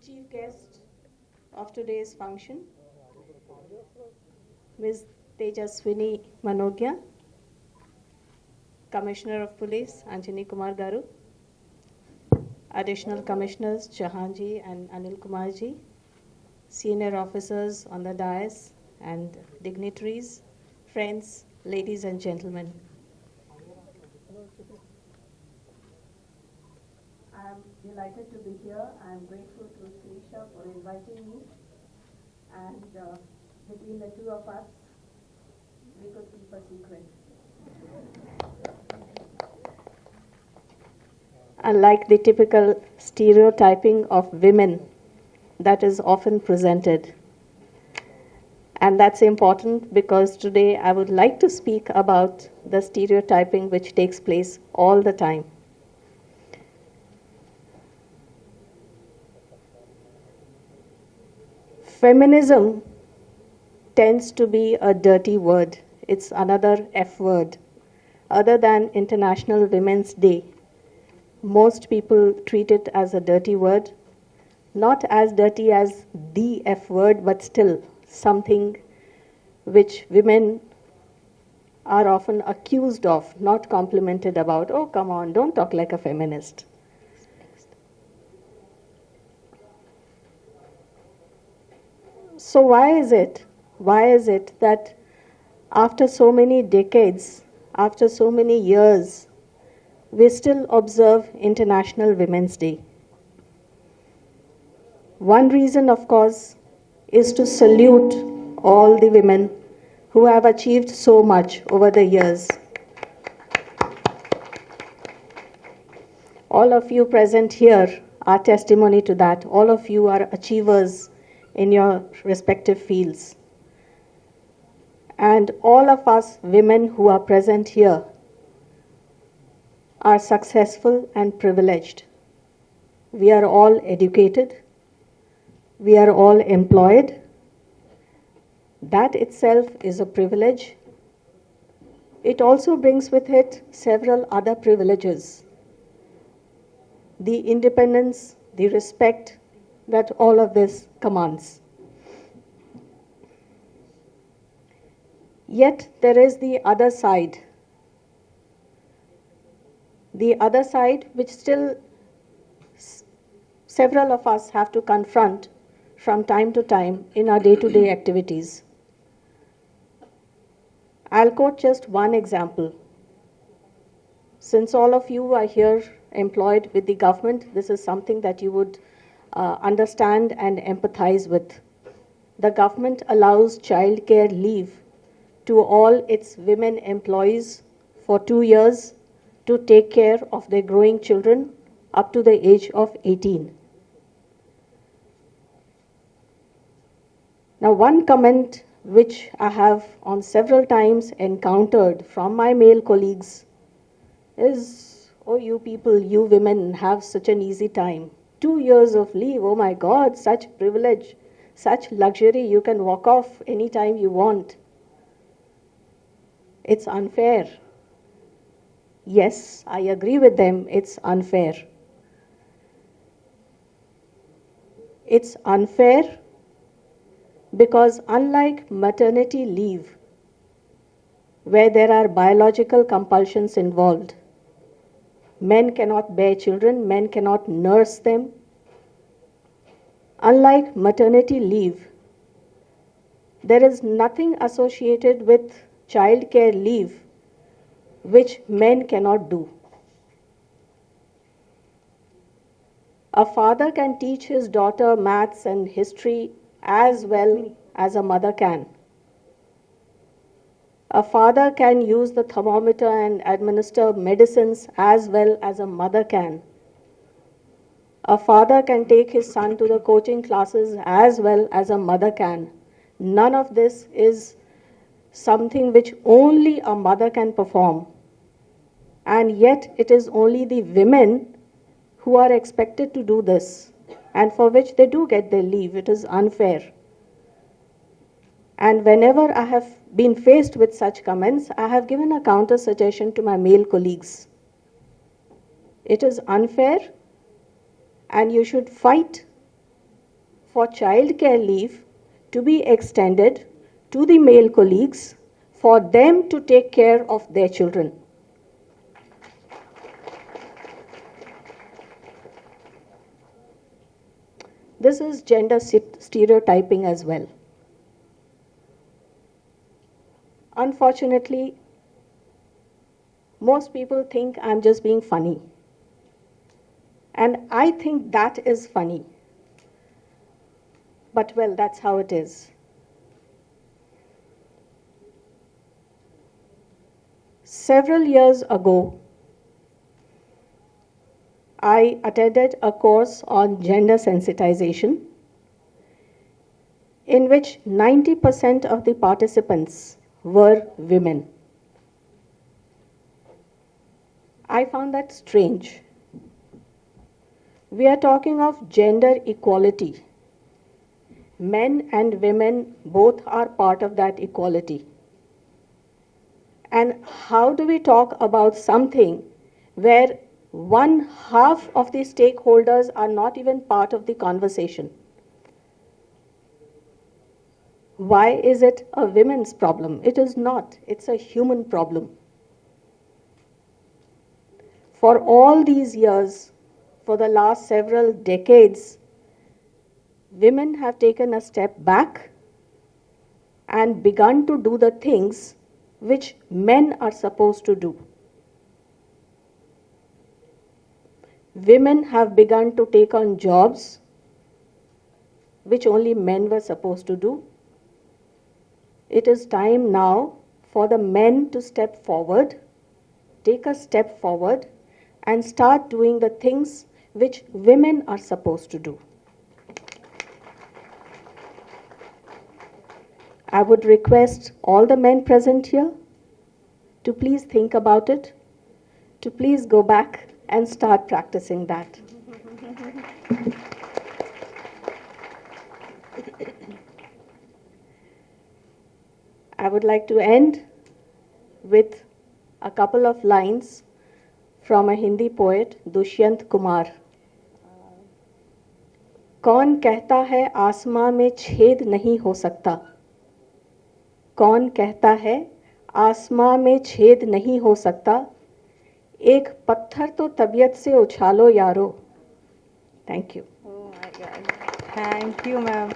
chief guest of today's function, Ms. Tejaswini Manogya, Commissioner of Police Anjani Kumar Garu, Additional Commissioners Jahanji and Anil Kumarji, senior officers on the dais and dignitaries, friends, ladies and gentlemen. I am delighted to be here. I am grateful to Sirisha for inviting me. And between the two of us, we could keep a secret. Unlike the typical stereotyping of women that is often presented. And that's important because today I would like to speak about the stereotyping which takes place all the time. Feminism tends to be a dirty word. It's another F word. Other than International Women's Day, most people treat it as a dirty word. Not as dirty as the F word, but still something which women are often accused of, not complimented about. Oh, come on, don't talk like a feminist. So why is it that after so many decades, after so many years, we still observe International Women's Day? One reason, of course, is to salute all the women who have achieved so much over the years. All of you present here are testimony to that. All of you are achievers in your respective fields. And all of us women who are present here are successful and privileged. We are all educated. We are all employed. That itself is a privilege. It also brings with it several other privileges. The independence, the respect that all of this commands. Yet there is the other side. The other side which still several of us have to confront from time to time in our day-to-day activities. I'll quote just one example. Since all of you are here employed with the government, this is something that you would understand and empathize with. The government allows childcare leave to all its women employees for 2 years to take care of their growing children up to the age of 18. Now, one comment which I have on several times encountered from my male colleagues is, oh, you people, you women have such an easy time. 2 years of leave, oh my God, such privilege, such luxury, you can walk off anytime you want. It's unfair. Yes, I agree with them, it's unfair. It's unfair because unlike maternity leave, where there are biological compulsions involved, men cannot bear children, men cannot nurse them. Unlike maternity leave, there is nothing associated with child care leave which men cannot do. A father can teach his daughter maths and history as well as a mother can. A father can use the thermometer and administer medicines as well as a mother can. A father can take his son to the coaching classes as well as a mother can. None of this is something which only a mother can perform. And yet it is only the women who are expected to do this, and for which they do get their leave. It is unfair. And whenever I have been faced with such comments, I have given a counter suggestion to my male colleagues. It is unfair, and you should fight for child care leave to be extended to the male colleagues for them to take care of their children. This is gender stereotyping as well. Unfortunately, most people think I'm just being funny. And I think that is funny. But well, that's how it is. Several years ago, I attended a course on gender sensitization in which 90% of the participants were women. I found that strange. We are talking of gender equality. Men and women both are part of that equality. And how do we talk about something where one half of the stakeholders are not even part of the conversation? Why is it a women's problem? It is not. It's a human problem. For all these years, for the last several decades, women have taken a step back and begun to do the things which men are supposed to do. Women have begun to take on jobs which only men were supposed to do. It is time now for the men to step forward, take a step forward, and start doing the things which women are supposed to do. I would request all the men present here to please think about it, to please go back and start practicing that. I would like to end with a couple of lines from a Hindi poet, Dushyant Kumar. कौन कहता है आसमां में छेद नहीं हो सकता? कौन कहता है आसमां में छेद नहीं हो सकता? एक पत्थर तो तबीयत से उछालो यारो. Thank you. Oh my God. Thank you, ma'am.